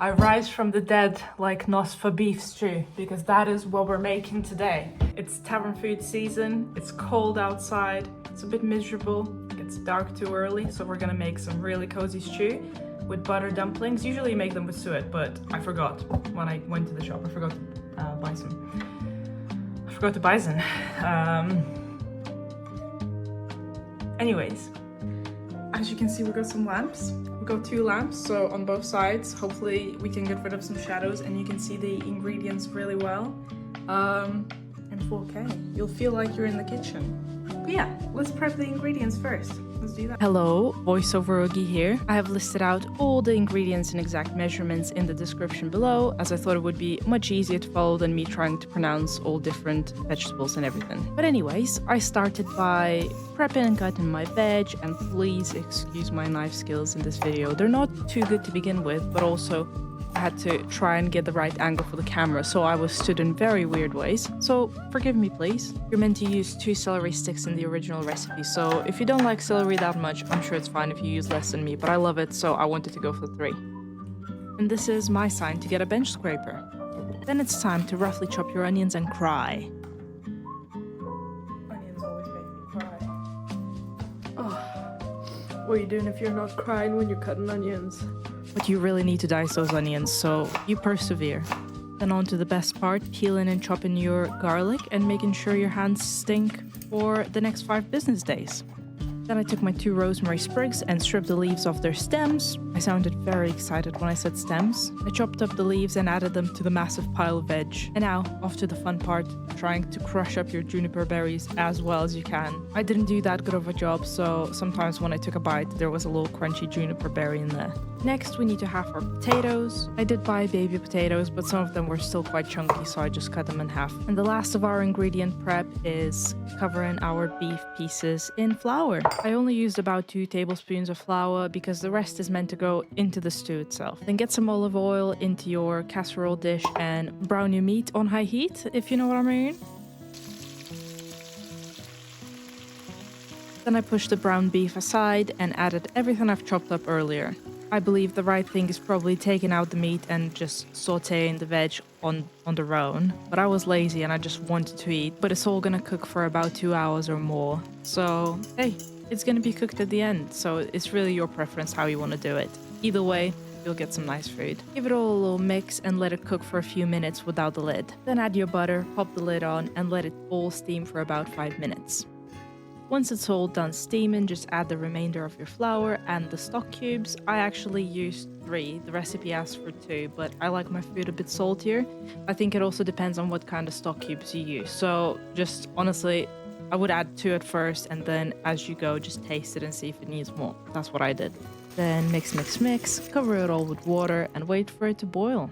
I rise from the dead like nos for beef stew, because that is what we're making today. It's tavern food season, it's cold outside, it's a bit miserable, it's dark too early, so we're gonna make some really cozy stew with butter dumplings. Usually you make them with suet, but I forgot when I went to the shop. I forgot to buy some. I forgot to buy some. Anyways, as you can see, we got some lamps. We got 2 lamps, so on both sides. Hopefully we can get rid of some shadows and you can see the ingredients really well. And 4K, you'll feel like you're in the kitchen. But yeah, let's prep the ingredients first. Let's do that. Hello, voiceover Oogie here. I have listed out all the ingredients and exact measurements in the description below, as I thought it would be much easier to follow than me trying to pronounce all different vegetables and everything. But anyways, I started by prepping and cutting my veg, and please excuse my knife skills in this video. They're not too good to begin with, but also I had to try and get the right angle for the camera, so I was stood in very weird ways. So forgive me, please. You're meant to use 2 celery sticks in the original recipe, so if you don't like celery that much, I'm sure it's fine if you use less than me, but I love it, so I wanted to go for 3. And this is my sign to get a bench scraper. Then it's time to roughly chop your onions and cry. Onions always make me cry. Oh, what are you doing if you're not crying when you're cutting onions? But you really need to dice those onions, so you persevere. Then on to the best part, peeling and chopping your garlic and making sure your hands stink for the next 5 business days. Then I took my 2 rosemary sprigs and stripped the leaves off their stems. I sounded very excited when I said stems. I chopped up the leaves and added them to the massive pile of veg. And now, off to the fun part, trying to crush up your juniper berries as well as you can. I didn't do that good of a job, so sometimes when I took a bite, there was a little crunchy juniper berry in there. Next, we need to half our potatoes. I did buy baby potatoes, but some of them were still quite chunky, so I just cut them in half. And the last of our ingredient prep is covering our beef pieces in flour. I only used about 2 tablespoons of flour because the rest is meant to go into the stew itself. Then get some olive oil into your casserole dish and brown your meat on high heat, if you know what I mean. Then I pushed the brown beef aside and added everything I've chopped up earlier. I believe the right thing is probably taking out the meat and just sauteing the veg on their own. But I was lazy and I just wanted to eat. But it's all gonna cook for about 2 hours or more. So, hey, it's gonna be cooked at the end. So it's really your preference how you wanna do it. Either way, you'll get some nice food. Give it all a little mix and let it cook for a few minutes without the lid. Then add your butter, pop the lid on, and let it all steam for about 5 minutes. Once it's all done steaming, just add the remainder of your flour and the stock cubes. I actually used 3. The recipe asks for 2, but I like my food a bit saltier. I think it also depends on what kind of stock cubes you use. So just honestly, I would add 2 at first, and then as you go, just taste it and see if it needs more. That's what I did. Then mix, mix, mix, cover it all with water and wait for it to boil.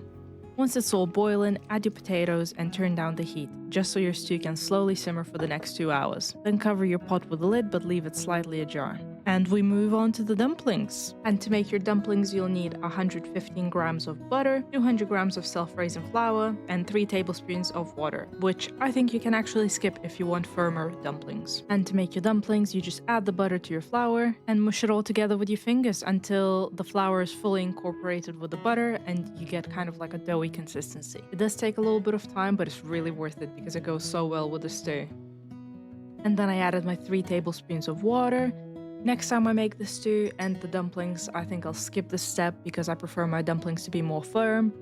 Once it's all boiling, add your potatoes and turn down the heat, just so your stew can slowly simmer for the next 2 hours. Then cover your pot with a lid, but leave it slightly ajar. And we move on to the dumplings. And to make your dumplings, you'll need 115 grams of butter, 200 grams of self-raising flour, and 3 tablespoons of water, which I think you can actually skip if you want firmer dumplings. And to make your dumplings, you just add the butter to your flour and mush it all together with your fingers until the flour is fully incorporated with the butter and you get kind of like a doughy consistency. It does take a little bit of time, but it's really worth it because it goes so well with the stew. And then I added my 3 tablespoons of water. Next time I make the stew and the dumplings, I think I'll skip this step because I prefer my dumplings to be more firm.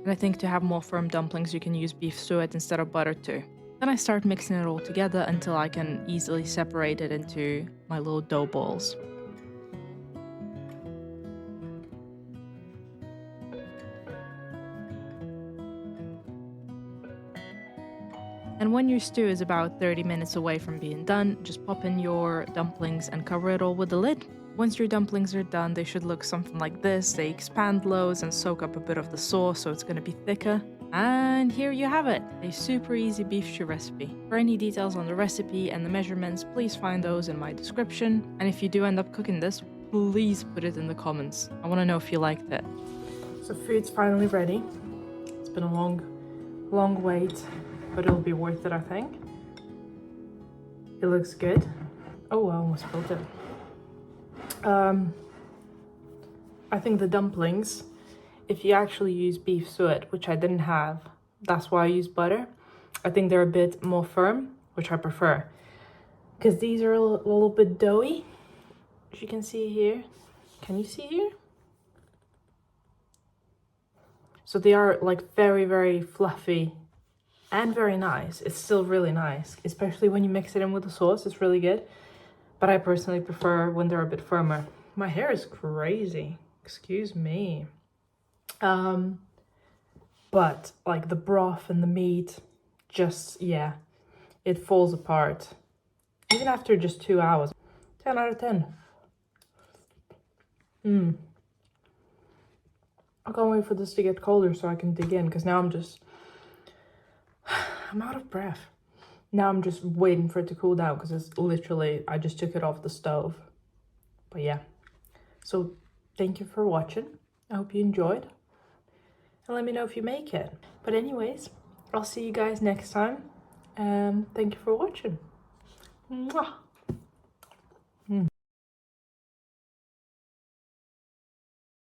And I think to have more firm dumplings, you can use beef suet instead of butter too. Then I start mixing it all together until I can easily separate it into my little dough balls. And when your stew is about 30 minutes away from being done, just pop in your dumplings and cover it all with the lid. Once your dumplings are done, they should look something like this. They expand loads and soak up a bit of the sauce, so it's going to be thicker. And here you have it, a super easy beef stew recipe. For any details on the recipe and the measurements, please find those in my description. And if you do end up cooking this, please put it in the comments. I want to know if you liked it. So food's finally ready. It's been a long wait, but it'll be worth it, I think. It looks good. Oh, I almost spilled it. I think the dumplings, if you actually use beef suet, which I didn't have, that's why I use butter. I think they're a bit more firm, which I prefer. Because these are a little bit doughy, as you can see here. Can you see here? So they are like very, very fluffy and very nice. It's still really nice, especially when you mix it in with the sauce. It's really good. But I personally prefer when they're a bit firmer. My hair is crazy. Excuse me. But like the broth and the meat, just, yeah, it falls apart. Even after just 2 hours. 10 out of 10. I can't wait for this to get colder so I can dig in, because now I'm out of breath. Now I'm just waiting for it to cool down, because it's literally, I just took it off the stove. But yeah, so thank you for watching. I hope you enjoyed. And let me know if you make it. But anyways, I'll see you guys next time. Thank you for watching. Mwah.